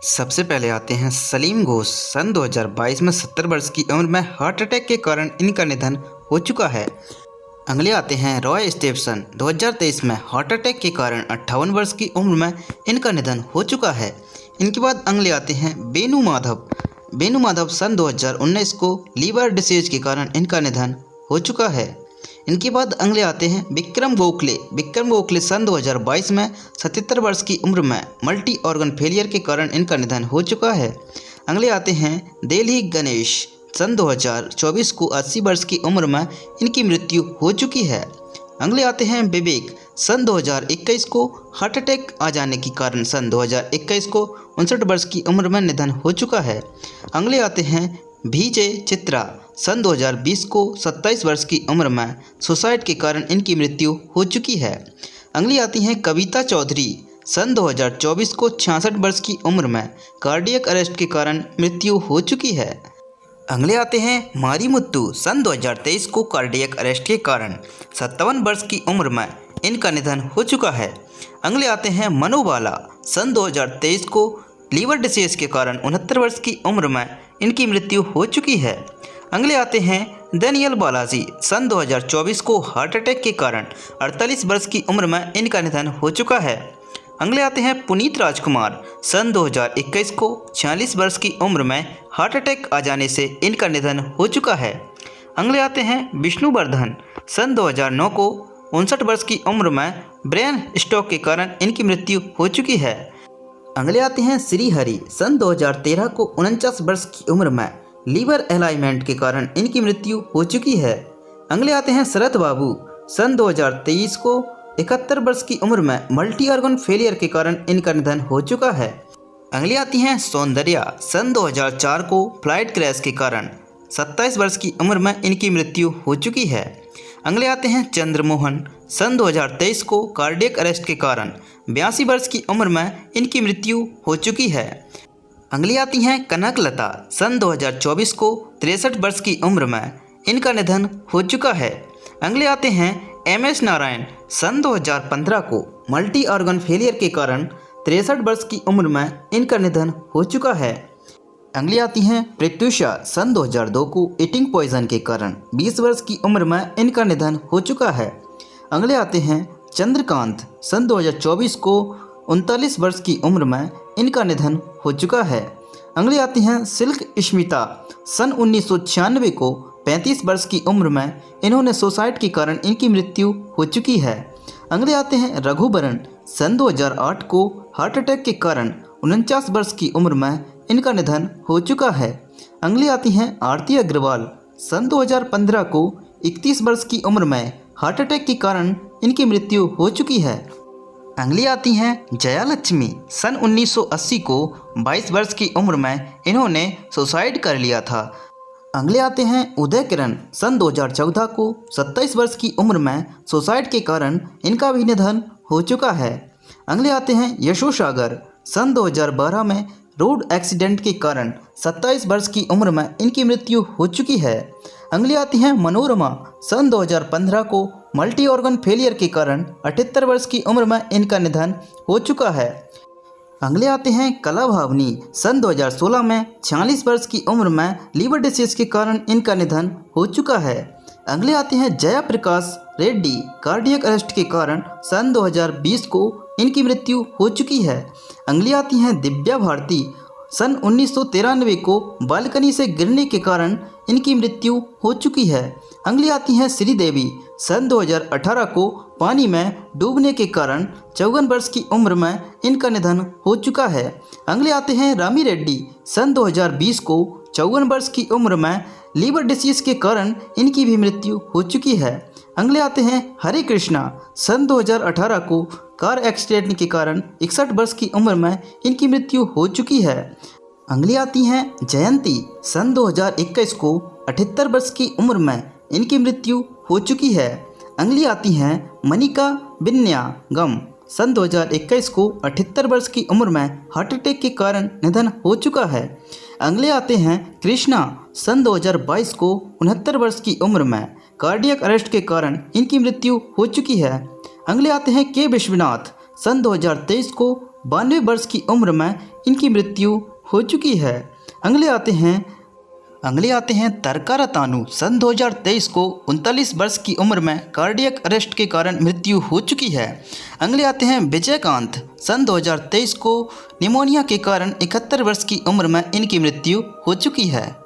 सबसे पहले आते हैं सलीम घोष। सन 2022 में 70 वर्ष की उम्र में हार्ट अटैक के कारण इनका निधन हो चुका है। अगले आते हैं रॉय स्टेफसन। 2023 में हार्ट अटैक के कारण 58 वर्ष की उम्र में इनका निधन हो चुका है। इनके बाद अगले आते हैं बेनू माधव। बेनू माधव सन 2019 को लीवर डिसीज के कारण इनका निधन हो चुका है। इनके बाद अगले आते हैं विक्रम गोखले। विक्रम गोखले सन 2022 में 77 वर्ष की उम्र में मल्टी ऑर्गन फेलियर के कारण इनका निधन हो चुका है। अगले आते हैं देलही गणेश। सन 2024 को 80 वर्ष की उम्र में इनकी मृत्यु हो चुकी है। अगले आते हैं विवेक। सन 2021 को हार्ट अटैक आ जाने के कारण सन 2021 को 59 वर्ष की उम्र में निधन हो चुका है। अगले आते हैं विजय चित्रा। सन 2020 को 27 वर्ष की उम्र में सुसाइड के कारण इनकी मृत्यु हो चुकी है। अगली आती हैं कविता चौधरी। सन 2024 को 66 वर्ष की उम्र में कार्डियक अरेस्ट के कारण मृत्यु हो चुकी है। अगले आते हैं मारी मुत्तू। सन 2023 को कार्डियक अरेस्ट के कारण 57 वर्ष की उम्र में इनका निधन हो चुका है। अगले आते हैं मनोबाला। सन 2023 को लीवर डिसीज के कारण 69 वर्ष की उम्र में इनकी मृत्यु हो चुकी है। अगले आते हैं दानियल बालाजी। सन 2024 को हार्ट अटैक के कारण 48 वर्ष की उम्र में इनका निधन हो चुका है। अगले आते हैं पुनीत राजकुमार। सन 2021 को 46 वर्ष की उम्र में हार्ट अटैक आ जाने से इनका निधन हो चुका है। अगले आते हैं विष्णुवर्धन। सन 2009 को 59 वर्ष की उम्र में ब्रेन स्ट्रोक के कारण इनकी मृत्यु हो चुकी है। अगले आते हैं श्रीहरि। सन 2013 को 49 वर्ष की उम्र में लीवर अलाइनमेंट के कारण इनकी मृत्यु हो चुकी है। अगले आते हैं शरद बाबू। सन 2023 को 71 वर्ष की उम्र में मल्टी ऑर्गन फेलियर के कारण इनका निधन हो चुका है। अगली आती हैं सौंदर्या। सन 2004 को फ्लाइट क्रैश के कारण 27 वर्ष की उम्र में इनकी मृत्यु हो चुकी है। अगले आते हैं चंद्रमोहन। सन 2023 को कार्डियक अरेस्ट के कारण 82 वर्ष की उम्र में इनकी मृत्यु हो चुकी है। अगली आती हैं कनकलता। सन 2024 को 63 वर्ष की उम्र में इनका निधन हो चुका है। अगले आते हैं MS नारायण। सन 2015 को मल्टी ऑर्गन फेलियर के कारण 63 वर्ष की उम्र में इनका निधन हो चुका है। अगली आती हैं प्रत्युषा। सन 2002 को ईटिंग पॉइजन के कारण 20 वर्ष की उम्र में इनका निधन हो चुका है। अगले आते हैं चंद्रकांत। सन 2024 को 39 वर्ष की उम्र में इनका निधन हो चुका है। अगले आती हैं सिल्क स्मिता। सन 1996 को 35 वर्ष की उम्र में इन्होंने सुसाइड के कारण इनकी मृत्यु हो चुकी है। अगले आते हैं रघुबरन। सन 2008 को हार्ट अटैक के कारण 49 वर्ष की उम्र में इनका निधन हो चुका है। अगली आती हैं आरती अग्रवाल। सन 2015 को 31 वर्ष की उम्र में हार्ट अटैक के कारण इनकी मृत्यु हो चुकी है। अगली आती हैं जया लक्ष्मी। सन 1980 को 22 वर्ष की उम्र में इन्होंने सुसाइड कर लिया था। अगले आते हैं उदय किरण। सन 2014 को 27 वर्ष की उम्र में सुसाइड के कारण इनका भी निधन हो चुका है। अगले आते हैं यशो सागर। सन 2012 में रोड एक्सीडेंट के कारण 27 वर्ष की उम्र में इनकी मृत्यु हो चुकी है। अगली आती हैं मनोरमा। सन 2015 को मल्टी ऑर्गन फेलियर के कारण 78 वर्ष की उम्र में इनका निधन हो चुका है। अगले आते हैं कला भावनी। सन 2016 में 46 वर्ष की उम्र में लीवर डिसीज के कारण इनका निधन हो चुका है। अगले आते हैं जया प्रकाश रेड्डी। कार्डियक अरेस्ट के कारण सन 2020 को इनकी मृत्यु हो चुकी है। अगली आती हैं दिव्या भारती। सन 1993 को बालकनी से गिरने के कारण इनकी मृत्यु हो चुकी है। अगली आती हैं श्रीदेवी। सन 2018 को पानी में डूबने के कारण 54 वर्ष की उम्र में इनका निधन हो चुका है। अगले आते हैं रामी रेड्डी। सन 2020 को 54 वर्ष की उम्र में लीवर डिसीज के कारण इनकी भी मृत्यु हो चुकी है। अगले आते हैं हरे कृष्णा। सन 2018 को कार एक्सीडेंट के कारण 61 वर्ष की उम्र में इनकी मृत्यु हो चुकी है। अगली आती हैं जयंती। सन 2021 को 78 वर्ष की उम्र में इनकी मृत्यु हो चुकी है। अगली आती हैं मनिका बिन्यागम। सन 2021 को 78 वर्ष की उम्र में हार्ट अटैक के कारण निधन हो चुका है। अगले आते हैं कृष्णा। सन 2022 को 69 वर्ष की उम्र में कार्डियक अरेस्ट के कारण इनकी मृत्यु हो चुकी है। अगले आते हैं के विश्वनाथ। सन 2023 को 92 वर्ष की उम्र में इनकी मृत्यु हो चुकी है। अगले आते हैं तरका रतानु। सन 2023 को 39 वर्ष की उम्र में कार्डियक अरेस्ट के कारण मृत्यु हो चुकी है। अगले आते हैं विजयकांत। सन 2023 को निमोनिया के कारण 71 वर्ष की उम्र में इनकी मृत्यु हो चुकी है।